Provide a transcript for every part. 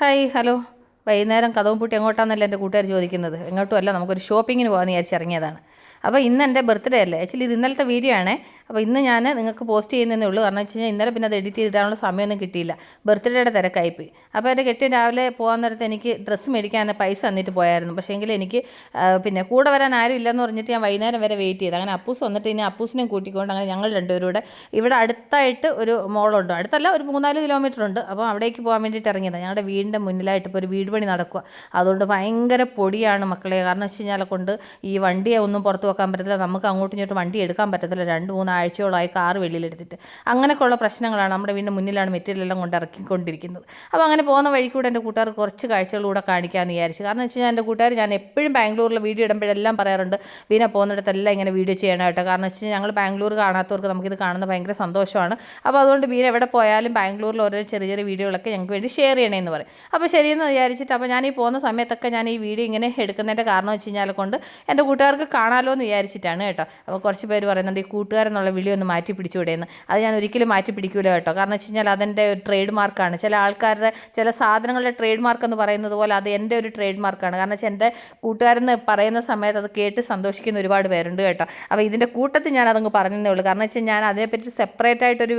Hi hello. വൈകുന്നേരം കതവും പൂട്ടി എങ്ങോട്ടാണെന്നല്ല എൻ്റെ കൂട്ടുകാർ ചോദിക്കുന്നത്. എങ്ങോട്ടും അല്ല, നമുക്കൊരു ഷോപ്പിങ്ങിന് പോകാമെന്ന് വിചാരിച്ചിറങ്ങിയതാണ്. അപ്പോൾ ഇന്ന് എൻ്റെ ബർത്ത്ഡേ അല്ലേ. ആക്ച്വലി ഇത് ഇന്നലത്തെ വീഡിയോ ആണേ. അപ്പോൾ ഇന്ന് ഞാൻ നിങ്ങൾക്ക് പോസ്റ്റ് ചെയ്യുന്നതേ ഉള്ളൂ. കാരണം വെച്ച് കഴിഞ്ഞാൽ ഇന്നലെ പിന്നെ അത് എഡിറ്റ് ചെയ്തിടാനുള്ള സമയമൊന്നും കിട്ടിയില്ല. ബർത്ത്ഡേയുടെ തിരക്കായിപ്പോയി. അപ്പോൾ എൻ്റെ കെട്ടിയ രാവിലെ പോകാൻ നേരത്ത് എനിക്ക് ഡ്രസ്സ് മേടിക്കാൻ പൈസ തന്നിട്ട് പോയായിരുന്നു. പക്ഷേ എങ്കിൽ എനിക്ക് പിന്നെ കൂടെ വരാൻ ആരും ഇല്ലെന്ന് പറഞ്ഞിട്ട് ഞാൻ വൈകുന്നേരം വരെ വെയിറ്റ് ചെയ്തു. അങ്ങനെ അപ്പൂസ് വന്നിട്ട് ഇനി അപ്പൂസിനെയും കൂട്ടിക്കൊണ്ട് അങ്ങനെ ഞങ്ങൾ രണ്ടുപേരും കൂടെ ഇവിടെ അടുത്തായിട്ട് ഒരു മോളുണ്ട്. അടുത്തല്ല, ഒരു 3-4 കിലോമീറ്റർ ഉണ്ട്. അപ്പോൾ അവിടേക്ക് പോകാൻ വേണ്ടിയിട്ട് ഇറങ്ങിയതാണ്. ഞങ്ങളുടെ വീടിൻ്റെ മുന്നിലായിട്ട് ഇപ്പോൾ ഒരു വീട് പണി നടക്കുക. അതുകൊണ്ട് ഭയങ്കര പൊടിയാണ് മക്കളെ. കാരണം വെച്ച് കഴിഞ്ഞാൽ കൊണ്ട് ഈ വണ്ടിയെ ഒന്നും പുറത്ത് വെക്കാൻ പറ്റത്തില്ല. നമുക്ക് അങ്ങോട്ടും ഇങ്ങോട്ടും വണ്ടി എടുക്കാൻ പറ്റത്തില്ല. 2-3 ആഴ്ചയോളമായി കാറ് വെളിയിലെടുത്തിട്ട്. അങ്ങനെയൊക്കെയുള്ള പ്രശ്നങ്ങളാണ്. നമ്മുടെ വീടിൻ്റെ മുന്നിലാണ് മെറ്റീരിയലെല്ലാം കൊണ്ട് ഇറക്കിക്കൊണ്ടിരിക്കുന്നത്. അപ്പോൾ അങ്ങനെ പോകുന്ന വഴി കൂടെ എൻ്റെ കൂട്ടുകാർ കുറച്ച് കാഴ്ചകളിലൂടെ കാണിക്കാമെന്ന് വിചാരിച്ചു. കാരണം വെച്ച് കഴിഞ്ഞാൽ എൻ്റെ കൂട്ടുകാർ, ഞാൻ എപ്പോഴും ബാംഗ്ലൂരിൽ വീഡിയോ ഇടുമ്പോഴെല്ലാം പറയാറുണ്ട്, വീണ പോകുന്നിടത്തെല്ലാം ഇങ്ങനെ വീഡിയോ ചെയ്യണം കേട്ടോ. കാരണം വെച്ച് കഴിഞ്ഞാൽ ഞങ്ങൾ ബാംഗ്ലൂർ കാണാത്തവർക്ക് നമുക്കിത് കാണുന്നത് ഭയങ്കര സന്തോഷമാണ്. അപ്പോൾ അതുകൊണ്ട് വീണ എവിടെ പോയാലും ബാംഗ്ലൂരിൽ ഓരോ ചെറിയ ചെറിയ വീഡിയോകളൊക്കെ ഞങ്ങൾക്ക് വേണ്ടി ഷെയർ ചെയ്യണമെന്ന് പറയും. അപ്പോൾ ശരിയെന്ന് വിചാരിച്ചിട്ട് അപ്പോൾ ഞാൻ ഈ പോകുന്ന സമയത്തൊക്കെ ഞാൻ ഈ വീഡിയോ ഇങ്ങനെ എടുക്കുന്നതിൻ്റെ കാരണം വെച്ച് കഴിഞ്ഞാൽ കൊണ്ട് എൻ്റെ കൂട്ടുകാർക്ക് കാണാമല്ലോ എന്ന് വിചാരിച്ചിട്ടാണ് കേട്ടോ. അപ്പോൾ കുറച്ച് പേര് പറയുന്നുണ്ട് ഈ കൂട്ടുകാരെന്നുള്ള വിളി ഒന്ന് മാറ്റി പിടിച്ചുകൂടെയെന്ന്. അത് ഞാൻ ഒരിക്കലും മാറ്റി പിടിക്കൂല കേട്ടോ. കാരണം വെച്ച് കഴിഞ്ഞാൽ അതെൻ്റെ ഒരു ട്രേഡ് മാർക്കാണ്. ചില ആൾക്കാരുടെ ചില സാധനങ്ങളുടെ ട്രേഡ് മാർക്ക് എന്ന് പറയുന്നത് പോലെ അത് എൻ്റെ ഒരു ട്രേഡ് മാർക്കാണ്. കാരണം വെച്ചാൽ എൻ്റെ കൂട്ടുകാരെന്ന് പറയുന്ന സമയത്ത് അത് കേട്ട് സന്തോഷിക്കുന്ന ഒരുപാട് പേരുണ്ട് കേട്ടോ. അപ്പോൾ ഇതിൻ്റെ കൂട്ടത്തിൽ ഞാൻ അതങ്ങ് പറഞ്ഞതേ ഉള്ളൂ. കാരണം വെച്ചാൽ ഞാൻ അതിനെപ്പറ്റി സെപ്പറേറ്റ് ആയിട്ടൊരു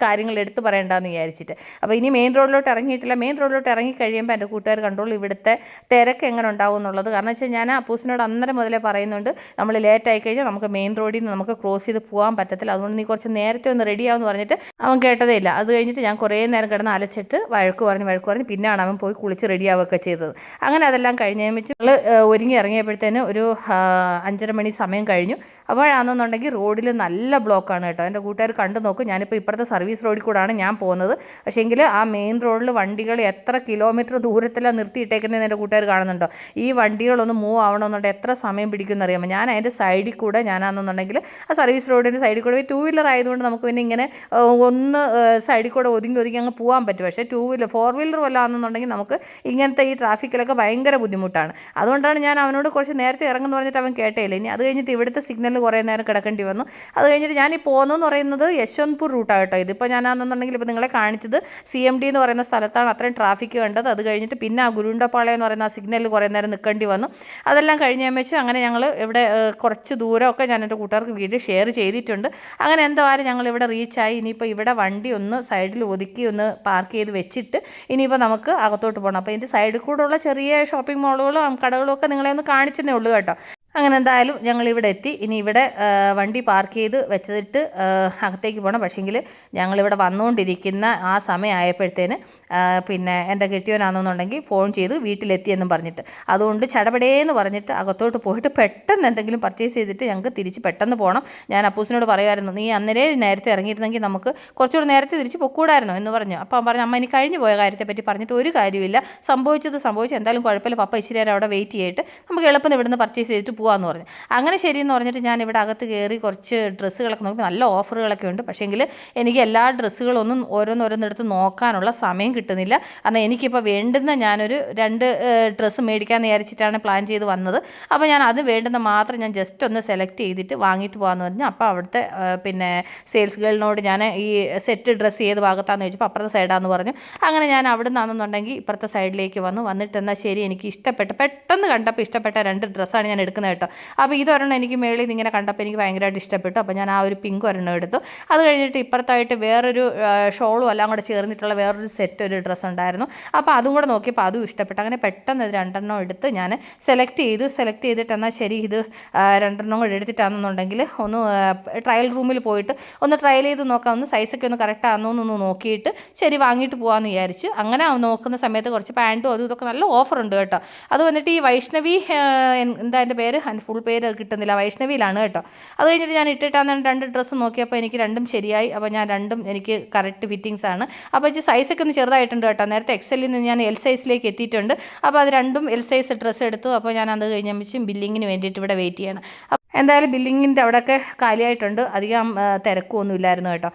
കാര്യങ്ങൾ എടുത്ത് പറയേണ്ടതെന്ന് വിചാരിച്ചിട്ട്. അപ്പോൾ ഇനി മെയിൻ റോഡിലോട്ട് ഇറങ്ങിയിട്ടില്ല. മെയിൻ റോഡിലോട്ട് ഇറങ്ങി കഴിയുമ്പോൾ എൻ്റെ കൂട്ടുകാർ കണ്ടോളൂ ഇവിടുത്തെ തിരക്ക് എങ്ങനെ ഉണ്ടാവും എന്നുള്ളത്. കാരണം വെച്ചാൽ ഞാൻ അപ്പൂസിനോട് അന്നേരം മുതലേ പറയുന്നുണ്ട്, നമ്മൾ ലേറ്റ് ആയി കഴിഞ്ഞാൽ നമുക്ക് മെയിൻ റോഡിൽ നിന്ന് നമുക്ക് ക്രോസ് ചെയ്ത് പോകാൻ പറ്റത്തില്ല. അതുകൊണ്ട് നീ കുറച്ച് നേരത്തെ ഒന്ന് റെഡി ആവുമെന്ന് പറഞ്ഞിട്ട് അവൻ കേട്ടതേ ഇല്ല. അത് കഴിഞ്ഞിട്ട് ഞാൻ കുറേ നേരം കിടന്ന് അലച്ചിട്ട് വഴക്ക് പറഞ്ഞ് പിന്നെയാണ് അവൻ പോയി കുളിച്ച് റെഡി ആവുകയൊക്കെ ചെയ്തത്. അങ്ങനെ അതെല്ലാം കഴിഞ്ഞ് വെച്ച് നമ്മൾ ഒരുങ്ങി ഇറങ്ങിയപ്പോഴത്തേന് ഒരു 5:30 മണി സമയം കഴിഞ്ഞു. അപ്പോഴാണെന്നുണ്ടെങ്കിൽ റോഡിൽ നല്ല ബ്ലോക്കാണ് കേട്ടോ. എൻ്റെ കൂട്ടുകാർ കണ്ടു നോക്കും. ഞാനിപ്പോൾ ഇപ്പുറത്തെ സർവീസ് റോഡിൽ കൂടാണ് ഞാൻ പോകുന്നത്. പക്ഷേ എങ്കിൽ ആ മെയിൻ റോഡിൽ വണ്ടികൾ എത്ര കിലോമീറ്റർ ദൂരത്തിലാണ് നിർത്തിയിട്ടേക്കുന്നതെന്ന് എൻ്റെ കൂട്ടുകാർ കാണുന്നുണ്ടോ. ഈ വണ്ടികളൊന്ന് മൂവ് ആവണമെന്നുണ്ടെങ്കിൽ എത്ര സമയം പിടിക്കുമെന്ന് അറിയാമോ. ഞാൻ അതിൻ്റെ സൈഡിൽ കൂടെ ഞാനാണെന്നുണ്ടെങ്കിൽ ആ സർവീസ് റോഡിൻ്റെ സൈഡിൽ കൂടെ 2 വീലർ ആയതുകൊണ്ട് നമുക്ക് പിന്നെ ഇങ്ങനെ ഒന്ന് സൈഡിൽ കൂടെ ഒതുങ്ങി അങ്ങ് പോകാൻ പറ്റും. പക്ഷേ 4 വീലർ വല്ല ആണെന്നുണ്ടെങ്കിൽ നമുക്ക് ഇങ്ങനത്തെ ഈ ട്രാഫിക്കിലൊക്കെ ഭയങ്കര ബുദ്ധിമുട്ടാണ്. അതുകൊണ്ടാണ് ഞാൻ അവനോട് കുറച്ച് നേരത്തെ ഇറങ്ങുമെന്ന് പറഞ്ഞിട്ട് അവൻ കേട്ടേയില്ല. ഇനി അത് കഴിഞ്ഞിട്ട് ഇവിടുത്തെ സിഗ്നലിൽ കുറേ നേരം കിടക്കേണ്ടി വന്നു. അത് കഴിഞ്ഞിട്ട് ഞാൻ ഈ പോകുന്നതെന്ന് പറയുന്നത് യശ്വന്ത്പൂർ റൂട്ടാണ് കേട്ടോ. ഇതിപ്പോൾ ഞാനാണെന്നുണ്ടെങ്കിൽ ഇപ്പോൾ നിങ്ങളെ കാണിച്ചത് CMD എന്ന് പറയുന്ന സ്ഥലത്താണ് അത്രയും ട്രാഫിക്ക് കണ്ടത്. അത് കഴിഞ്ഞിട്ട് പിന്നെ ആ ഗുരുണ്ടപ്പാളയം എന്ന് പറയുന്ന ആ സിഗ്നലിൽ കുറേ നേരം നിൽക്കേണ്ടി വന്നു. അതെല്ലാം കഴിഞ്ഞ് വെച്ച് അങ്ങനെ ഞങ്ങൾ ഇവിടെ കുറച്ച് ദൂരമൊക്കെ ഞാൻ എൻ്റെ കൂട്ടുകാർക്ക് വീഡിയോ ഷെയർ ചെയ്തിട്ടുണ്ട്. അങ്ങനെ എന്തായാലും ഞങ്ങളിവിടെ റീച്ചായി. ഇനിയിപ്പോൾ ഇവിടെ വണ്ടി ഒന്ന് സൈഡിൽ ഒതുക്കി ഒന്ന് പാർക്ക് ചെയ്ത് വെച്ചിട്ട് ഇനിയിപ്പോൾ നമുക്ക് അകത്തോട്ട് പോകണം. അപ്പോൾ ഇതിൻ്റെ സൈഡിൽ കൂടെയുള്ള ചെറിയ ഷോപ്പിംഗ് മാളുകളും കടകളും ഒക്കെ നിങ്ങളെ ഒന്ന് കാണിച്ചെന്നേ ഉള്ളൂ കേട്ടോ. അങ്ങനെ എന്തായാലും ഞങ്ങളിവിടെ എത്തി. ഇനി ഇവിടെ വണ്ടി പാർക്ക് ചെയ്ത് വെച്ചിട്ട് അകത്തേക്ക് പോകണം. പക്ഷേങ്കിൽ ഞങ്ങളിവിടെ വന്നുകൊണ്ടിരിക്കുന്ന ആ സമയമായപ്പോഴത്തേന് പിന്നെ എൻ്റെ കെട്ടിയോനാണെന്നുണ്ടെങ്കിൽ ഫോൺ ചെയ്ത് വീട്ടിലെത്തിയെന്നും പറഞ്ഞിട്ട്, അതുകൊണ്ട് ചടപടേന്ന് പറഞ്ഞിട്ട് അകത്തോട്ട് പോയിട്ട് പെട്ടെന്ന് എന്തെങ്കിലും പർച്ചേസ് ചെയ്തിട്ട് ഞങ്ങൾക്ക് തിരിച്ച് പെട്ടെന്ന് പോകണം. ഞാൻ അപ്പൂസിനോട് പറയുമായിരുന്നു, നീ അന്നേരേ നേരത്തെ ഇറങ്ങിയിരുന്നെങ്കിൽ നമുക്ക് കുറച്ചുകൂടി നേരത്തെ തിരിച്ച് പൊക്കൂടായിരുന്നോ എന്ന് പറഞ്ഞു. അപ്പോൾ അവൻ പറഞ്ഞു, അമ്മ ഇനി കഴിഞ്ഞു പോയ കാര്യത്തെപ്പറ്റി പറഞ്ഞിട്ട് ഒരു കാര്യമില്ല, സംഭവിച്ചത് എന്തായാലും കുഴപ്പമില്ല, പപ്പ ഇച്ചിരി നേരം അവിടെ വെയിറ്റ് ചെയ്തിട്ട് നമുക്ക് എളുപ്പം ഇവിടുന്ന് പർച്ചേസ് ചെയ്തിട്ട് പോകാമെന്ന് പറഞ്ഞു. അങ്ങനെ ശരിയെന്ന് പറഞ്ഞിട്ട് ഞാൻ ഇവിടെ അകത്ത് കയറി കുറച്ച് ഡ്രസ്സുകളൊക്കെ നോക്കി. നല്ല ഓഫറുകളൊക്കെ ഉണ്ട്. പക്ഷേങ്കിൽ എനിക്ക് എല്ലാ ഡ്രസ്സുകളൊന്നും ഓരോന്നോരോന്നെടുത്ത് നോക്കാനുള്ള സമയം കിട്ടുന്നില്ല. കാരണം എനിക്കിപ്പോൾ വേണ്ടുന്ന ഞാനൊരു 2 ഡ്രസ്സ് മേടിക്കാമെന്ന് വിചാരിച്ചിട്ടാണ് പ്ലാൻ ചെയ്ത് വന്നത്. അപ്പോൾ ഞാൻ അത് വേണ്ടുന്ന മാത്രം ഞാൻ ജസ്റ്റ് ഒന്ന് സെലക്ട് ചെയ്തിട്ട് വാങ്ങിയിട്ട് പോകാമെന്ന് പറഞ്ഞു. അപ്പോൾ അവിടുത്തെ പിന്നെ സെയിൽസ് ഗേളിനോട് ഞാൻ ഈ സെറ്റ് ഡ്രസ്സ് ഏത് ഭാഗത്താണെന്ന് ചോദിച്ചപ്പോൾ അപ്പുറത്തെ സൈഡാണെന്ന് പറഞ്ഞു. അങ്ങനെ ഞാൻ അവിടെ നിന്നാണെന്നുണ്ടെങ്കിൽ ഇപ്പുറത്തെ സൈഡിലേക്ക് വന്നിട്ട് എന്നാൽ ശരി, എനിക്ക് പെട്ടെന്ന് കണ്ടപ്പോൾ ഇഷ്ടപ്പെട്ട 2 ഡ്രസ്സാണ് ഞാൻ എടുക്കുന്നത് കേട്ടോ. അപ്പോൾ ഇതൊരെണ്ണം എനിക്ക് മേളിൽ നിന്ന് ഇങ്ങനെ കണ്ടപ്പോൾ എനിക്ക് ഭയങ്കരമായിട്ട് ഇഷ്ടപ്പെട്ടു. അപ്പോൾ ഞാൻ ആ ഒരു പിങ്ക് ഒരെണ്ണം എടുത്തു. അത് കഴിഞ്ഞിട്ട് ഇപ്പുറത്തായിട്ട് വേറൊരു ഷോളും എല്ലാം കൂടെ ചേർന്നിട്ടുള്ള വേറൊരു സെറ്റ് ഒരു ഡ്രസ്സ് ഉണ്ടായിരുന്നു. അപ്പോൾ അതും കൂടെ നോക്കിയപ്പോൾ അതും ഇഷ്ടപ്പെട്ടു. അങ്ങനെ പെട്ടെന്ന് 2 എടുത്ത് ഞാൻ സെലക്ട് ചെയ്തിട്ട് എന്നാൽ ശരി, ഇത് 2 കൂടെ എടുത്തിട്ടാണെന്നുണ്ടെങ്കിൽ ഒന്ന് ട്രയൽ റൂമിൽ പോയിട്ട് ഒന്ന് ട്രയൽ ചെയ്ത് നോക്കാം, ഒന്ന് സൈസൊക്കെ ഒന്ന് കറക്റ്റ് ആണെന്നോ എന്നൊന്ന് നോക്കിയിട്ട് ശരി വാങ്ങിയിട്ട് പോകാമെന്ന് വിചാരിച്ചു. അങ്ങനെ നോക്കുന്ന സമയത്ത് കുറച്ച് പാൻറ്റും അതും ഇതൊക്കെ നല്ല ഓഫറുണ്ട് കേട്ടോ. അത് വന്നിട്ട് ഈ വൈഷ്ണവി, എന്താ എൻ്റെ പേര്, ഫുൾ പേര് കിട്ടുന്നില്ല, വൈഷ്ണവിയിലാണ് കേട്ടോ. അത് കഴിഞ്ഞിട്ട് ഞാൻ ഇട്ടിട്ടാണ് 2 ഡ്രസ്സ് നോക്കിയപ്പോൾ എനിക്ക് 2 ശരിയായി. അപ്പോൾ ഞാൻ 2 എനിക്ക് കറക്റ്റ് ഫിറ്റിങ്സ് ആണ്. അപ്പോൾ സൈസൊക്കെ ഒന്ന് ചെറുതായിട്ടുണ്ട് കേട്ടോ. നേരത്തെ എക്സലിൽ നിന്ന് ഞാൻ L സൈസിലേക്ക് എത്തിയിട്ടുണ്ട്. അപ്പോൾ അത് 2 L സൈസ് ഡ്രസ്സ് എടുത്തു. അപ്പോൾ ഞാൻ അത് കഴിഞ്ഞ ബില്ലിങ്ങിന് വേണ്ടിയിട്ട് ഇവിടെ വെയിറ്റ് ചെയ്യണം. എന്തായാലും ബില്ലിങ്ങിൻ്റെ അവിടെയൊക്കെ കാലിയായിട്ടുണ്ട്. അധികം തിരക്കൊന്നും ഇല്ലായിരുന്നു കേട്ടോ.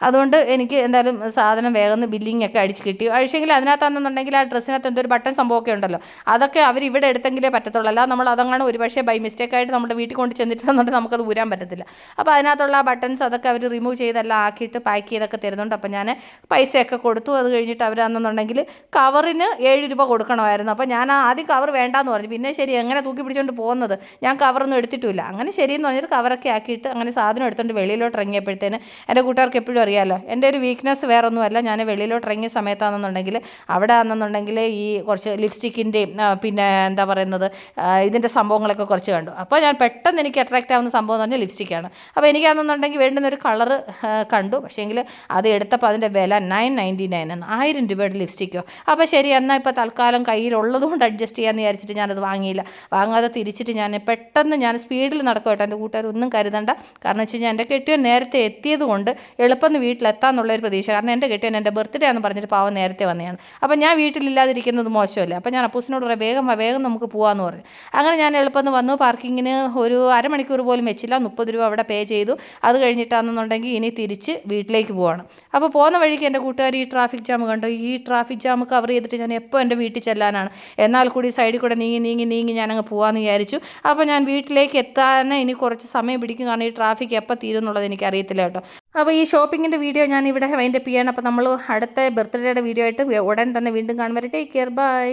അതുകൊണ്ട് എനിക്ക് എന്തായാലും സാധനം വേഗം ബില്ലിംഗ് ഒക്കെ അടിച്ച് കിട്ടി. പക്ഷേങ്കിൽ അതിനകത്താണെന്നുണ്ടെങ്കിൽ ആ ഡ്രസ്സിനകത്ത് എന്തോ ഒരു ബട്ടൺ സംഭവമൊക്കെ ഉണ്ടല്ലോ, അതൊക്കെ അവർ ഇവിടെ എടുത്തെങ്കിലേ പറ്റത്തുള്ളൂ. അല്ല നമ്മൾ അതങ്ങനെ ഒരു പക്ഷേ ബൈ മിസ്റ്റേക്കായിട്ട് നമ്മുടെ വീട്ടിൽ കൊണ്ട് ചെന്നിട്ടുണ്ടെന്നുണ്ടെങ്കിൽ നമുക്കത് ഊരാൻ പറ്റത്തില്ല. അപ്പോൾ അതിനകത്തുള്ള ആ ബട്ടൺസ് അതൊക്കെ അവർ റിമൂവ് ചെയ്തെല്ലാം ആക്കിയിട്ട് പാക്ക് ചെയ്തൊക്കെ തരുന്നുണ്ട്. അപ്പോൾ ഞാൻ പൈസയൊക്കെ കൊടുത്തു. അത് കഴിഞ്ഞിട്ട് അവരാണെന്നുണ്ടെങ്കിൽ കവറിന് 7 രൂപ കൊടുക്കണമായിരുന്നു. അപ്പോൾ ഞാൻ ആദ്യം കവർ വേണ്ടാന്ന് പറഞ്ഞു. പിന്നെ ശരി എങ്ങനെ തൂക്കി പിടിച്ചുകൊണ്ട് പോകുന്നത്, ഞാൻ കവറൊന്നും എടുത്തിട്ടില്ല. അങ്ങനെ ശരിയെന്ന് പറഞ്ഞിട്ട് കവറൊക്കെ ആക്കിയിട്ട് അങ്ങനെ സാധനം എടുത്തുകൊണ്ട് വെളിയിലോട്ട് ഇറങ്ങിയപ്പോഴത്തേന് എൻ്റെ കൂട്ടുകാർക്ക് എപ്പോഴും അറിയാമല്ലോ എൻ്റെ ഒരു വീക്ക്നെസ് വേറെ ഒന്നുമല്ല. ഞാൻ വെളിയിലോട്ട് ഇറങ്ങിയ സമയത്താണെന്നുണ്ടെങ്കിൽ അവിടെ ആണെന്നുണ്ടെങ്കിൽ ഈ കുറച്ച് ലിപ്സ്റ്റിക്കിൻ്റെയും പിന്നെ എന്താ പറയുന്നത് ഇതിൻ്റെ സംഭവങ്ങളൊക്കെ കുറച്ച് കണ്ടു. അപ്പോൾ ഞാൻ പെട്ടെന്ന് എനിക്ക് അട്രാക്റ്റ് ആവുന്ന സംഭവം എന്ന് പറഞ്ഞാൽ ലിപ്സ്റ്റിക്കാണ്. അപ്പോൾ എനിക്കാണെന്നുണ്ടെങ്കിൽ വേണ്ടുന്നൊരു കളറ് കണ്ടു. പക്ഷേങ്കിൽ അത് എടുത്തപ്പോൾ അതിൻ്റെ വില 999 1000 രൂപയുടെ ലിപ്സ്റ്റിക്കോ. അപ്പോൾ ശരി എന്നാൽ ഇപ്പോൾ തൽക്കാലം കയ്യിലുള്ളത് കൊണ്ട് അഡ്ജസ്റ്റ് ചെയ്യാമെന്ന് വിചാരിച്ചിട്ട് ഞാനത് വാങ്ങിയില്ല. വാങ്ങാതെ തിരിച്ചിട്ട് ഞാൻ പെട്ടെന്ന് ഞാൻ സ്പീഡിൽ നടക്കും കേട്ടോ. എൻ്റെ കൂട്ടുകാരൊന്നും കരുതണ്ട. കാരണം വെച്ച് കഴിഞ്ഞാൽ എൻ്റെ കെട്ടിയവൻ നേരത്തെ എത്തിയത് കൊണ്ട് എളുപ്പം വീട്ടിലെത്താമെന്നുള്ളൊരു പ്രതീക്ഷ. കാരണം എൻ്റെ കെട്ടിയവൻ എൻ്റെ ബർത്ത്ഡേ ആണെന്ന് പറഞ്ഞിട്ട് പാവം നേരത്തെ വന്നതാണ്. അപ്പോൾ ഞാൻ വീട്ടിലില്ലാതിരിക്കുന്നത് മോശമല്ലേ. അപ്പോൾ ഞാൻ അപ്പൂസിനോട് പറയാം വേഗം നമുക്ക് പോകാമെന്ന് പറഞ്ഞു. അങ്ങനെ ഞാൻ എളുപ്പം വന്നു. പാർക്കിങ്ങിന് ഒരു അരമണിക്കൂർ പോലും വെച്ചില്ല. 30 രൂപ അവിടെ പേ ചെയ്തു. അത് കഴിഞ്ഞിട്ടാണെന്നുണ്ടെങ്കിൽ ഇനി തിരിച്ച് വീട്ടിലേക്ക് പോവാണ്. അപ്പോൾ പോകുന്ന വഴിക്ക് എൻ്റെ കൂട്ടുകാർ ഈ ട്രാഫിക് ജാം കണ്ടു. ഈ ട്രാഫിക് ജാം കവർ ചെയ്തിട്ട് ഞാൻ എപ്പോൾ എൻ്റെ വീട്ടിൽ ചെല്ലാനാണ്. എന്നാൽ കൂടി സൈഡിൽ കൂടെ നീങ്ങി ഞാനങ്ങ് പോകാമെന്ന് വിചാരിച്ചു. അപ്പോൾ ഞാൻ വീട്ടിലേക്ക് എത്താൻ ഇനി കുറച്ച് സമയം പിടിക്കും. കാരണം ഈ ട്രാഫിക് എപ്പോൾ തീരും എന്നുള്ളത് എനിക്കറിയത്തില്ല കേട്ടോ. അപ്പോൾ ഈ ഷോപ്പിങ്ങിൻ്റെ വീഡിയോ ഞാൻ ഇവിടെ വൈൻഡപ്പ് ചെയ്യണം. അപ്പോൾ നമ്മൾ അടുത്ത ബർത്ത്ഡേയുടെ വീഡിയോ ആയിട്ട് ഉടൻ തന്നെ വീണ്ടും കാണും വരെ. Take care, by.